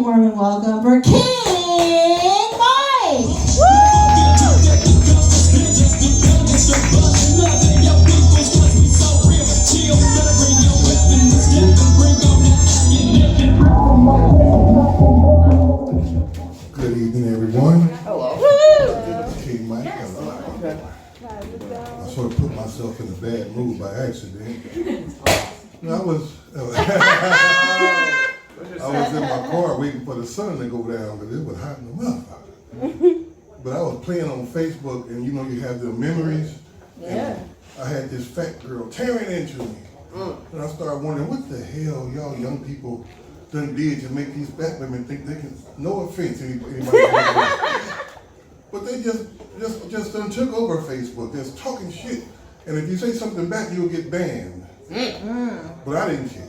warm and welcome for King Mike. Good evening, everyone. Hello. King Mike. Hello. I sort of put myself in a bad mood by accident. I was in my car waiting for the sun to go down, but it was hot in the motherfucker. But I was playing on Facebook, and you know you have the memories. Yeah. I had this fat girl tearing into me. And I started wondering, what the hell y'all young people done did to make these fat women think they can, no offense anybody, but they just done took over Facebook, just talking shit. And if you say something back, you'll get banned. But I didn't care.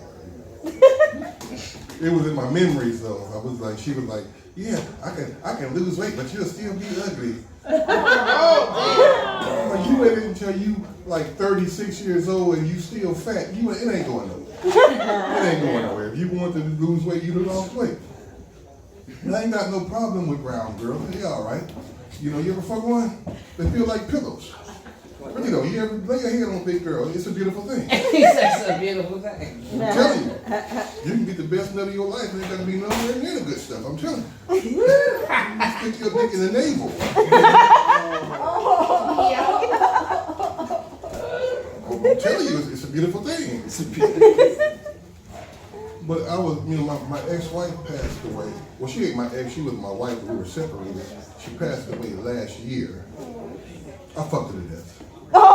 It was in my memories though. I was like, she was like, yeah, I can lose weight, but you'll still be ugly. But you waited until you like 36 years old and you still fat. It ain't going nowhere. It ain't going nowhere. If you want to lose weight, you lost weight. And I ain't got no problem with round girls. They all right. You know, you ever fuck one? They feel like pillows. But you know, you ever lay your head on a big girl, it's a beautiful thing. It's a beautiful thing. I'm telling you. You can get the best nut of your life and ain't gotta be nowhere near the good stuff. I'm telling you. You stick your dick in the navel. I'm telling you, it's a beautiful thing. It's a beautiful thing. But I was, you know, my ex-wife passed away. Well, she ain't my ex, she was my wife, but we were separated. She passed away last year. I fucked her to death. But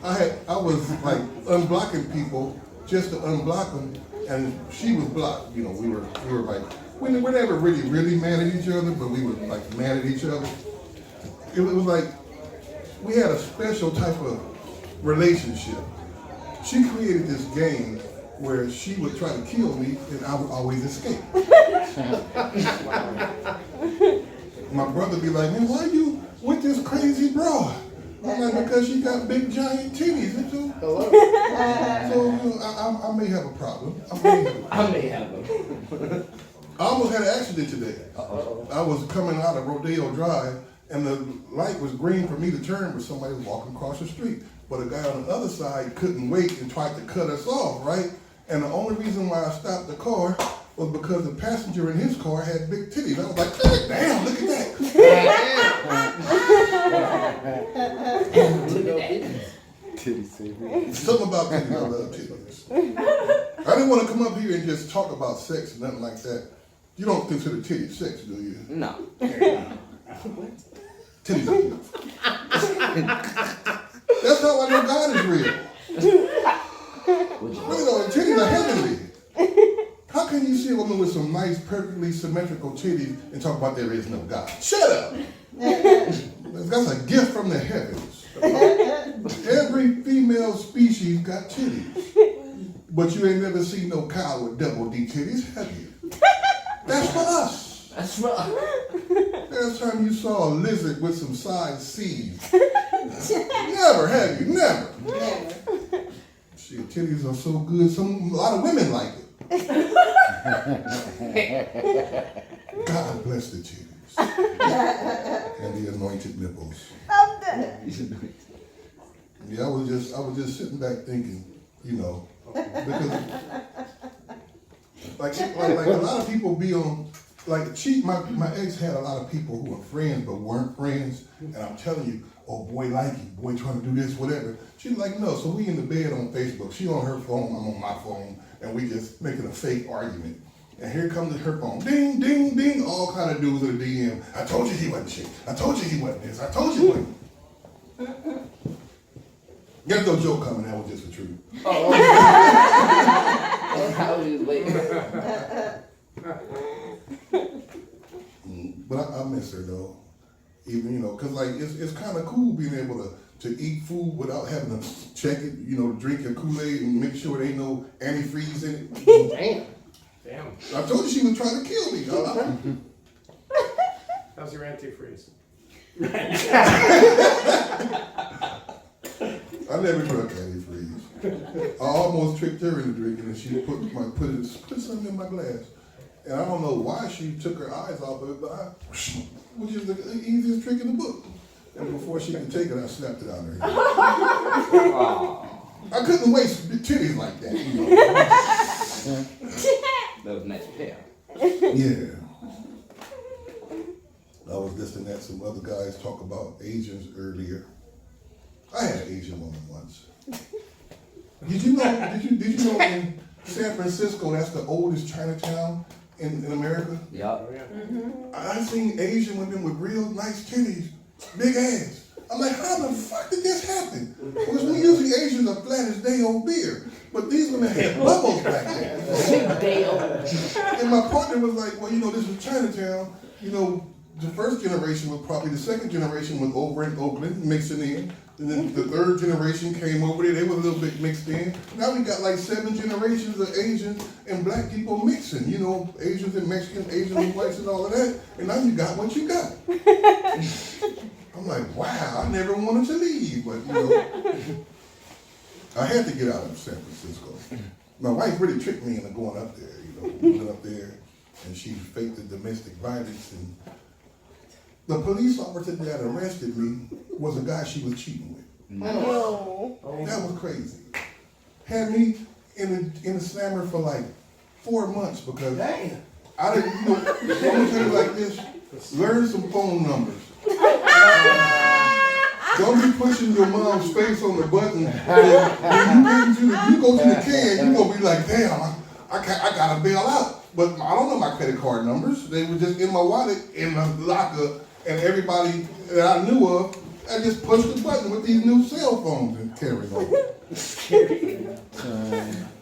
I was like unblocking people just to unblock them, and she was blocked. You know, we were like, we were never really mad at each other, but we were like mad at each other. It was like, we had a special type of relationship. She created this game where she would try to kill me and I would always escape. My brother be like, man, why you with this crazy broad? I'm like, because she got big giant titties. So you know, I may have a problem. I may have them. I almost had an accident today. I was coming out of Rodeo Drive, and the light was green for me to turn, but somebody was walking across the street. But a guy on the other side couldn't wait and tried to cut us off, right? And the only reason why I stopped the car was because the passenger in his car had big titties. I was like, damn, look at that. Something about titties, I love titties. I didn't want to come up here and just talk about sex and nothing like that. You don't consider titties sex, do you? No. Titties are beautiful. That's how I know God is real. Really though, and titties are heavenly. How can you see a woman with some nice, perfectly symmetrical titties and talk about there is no God? Shut up! That's a gift from the heavens. Every female species got titties. But you ain't never seen no cow with double D titties, have you? That's for us. That's right. Last time you saw a lizard with some size C's. Never, have you? Never. Shit, titties are so good, a lot of women like it. God bless the titties. And the anointed nipples. Yeah, I was just sitting back thinking, you know, because like a lot of people be on, like my ex had a lot of people who were friends but weren't friends, and I'm telling you, oh boy like you, boy trying to do this, whatever. She's like, no, so we in the bed on Facebook, she on her phone, I'm on my phone, and we just making a fake argument. And here comes her phone, ding, ding, ding, all kind of dudes in the DM. I told you he wasn't shit. I told you he wasn't this. I told you he wasn't. Got no joke coming, that was just the truth. I was waiting. But I miss her though. Even, you know, cause like it's kind of cool being able to eat food without having to check it, you know, drink your Kool-Aid and make sure there ain't no antifreeze in it. Damn. I told you she was trying to kill me. How's your antifreeze? I never drunk antifreeze. I almost tricked her into drinking, and she put something in my glass. And I don't know why she took her eyes off of it, but which is the easiest trick in the book. And before she could take it, I slapped it out of her head. I couldn't waste titties like that, you know. That was next pair. Yeah. I was listening at some other guys talk about Asians earlier. I had an Asian woman once. Did you know in San Francisco that's the oldest Chinatown in America? Yup. I seen Asian women with real nice titties, big ass. I'm like, how the fuck did this happen? Because we usually Asians are flat as day old beer, but these women had bubbles back there. And my partner was like, well, you know, this is Chinatown. You know, the first generation was probably the second generation was over in Oakland mixing in. And then the third generation came over there, they were a little bit mixed in. Now we got like 7 generations of Asians and black people mixing, you know, Asians and Mexicans, Asians and whites and all of that. And now you got what you got. I'm like, wow, I never wanted to leave, but you know, I had to get out of San Francisco. My wife really tricked me into going up there, you know, we went up there and she faked the domestic violence, and the police officer that arrested me was a guy she was cheating with. No. That was crazy. Had me in the slammer for like 4 months because I didn't, you know, I'm gonna tell you like this, learn some phone numbers. Don't be pushing your mom's face on the button. When you go to the can, you're gonna be like, damn, I gotta bail out. But I don't know my credit card numbers. They were just in my wallet, in my locker, and everybody that I knew of, I just pushed the button with these new cell phones and carried on.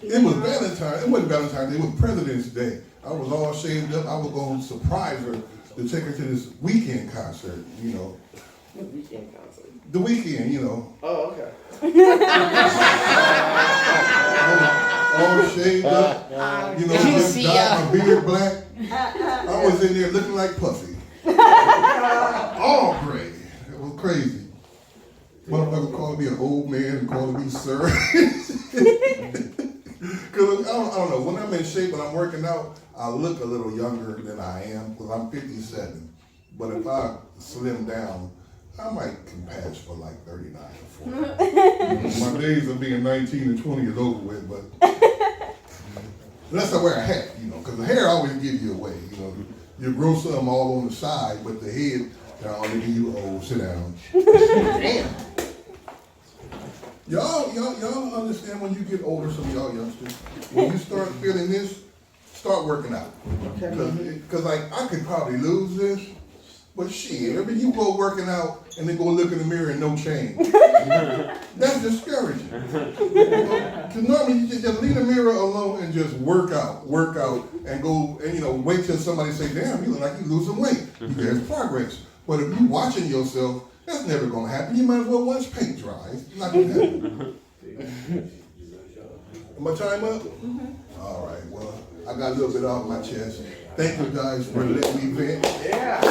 It was Valentine's. It wasn't Valentine's Day. It was President's Day. I was all shaved up. I was going to surprise her to take her to this weekend concert, you know. What weekend concert? The weekend, you know. Oh, okay. All shaved up, you know, just dyed my beard black. I was in there looking like Puffy. All gray. It was crazy. Motherfucker called me an old man and called me sir. Because I don't know, when I'm in shape and I'm working out, I look a little younger than I am because I'm 57. But if I slim down, I might can pass for like 39 or 40. My days of being 19 and 20 is over with, but unless I wear a hat, you know, because the hair always gives you away. You know, you grow some all on the side, but the head, nigga, you old, sit down. Damn. Y'all understand when you get older, some of y'all youngsters, when you start feeling this, start working out. Because like, I could probably lose this, but shit, every you go working out and then go look in the mirror and no change. That's discouraging. Because normally you just leave the mirror alone and just work out, and go, and you know, wait till somebody say, damn, you look like you're losing weight. There's progress. But if you're watching yourself, that's never gonna happen. You might as well once paint dries. It's not gonna happen. My time up? All right, well, I got a little bit off my chest. Thank you guys for letting me vent. Yeah.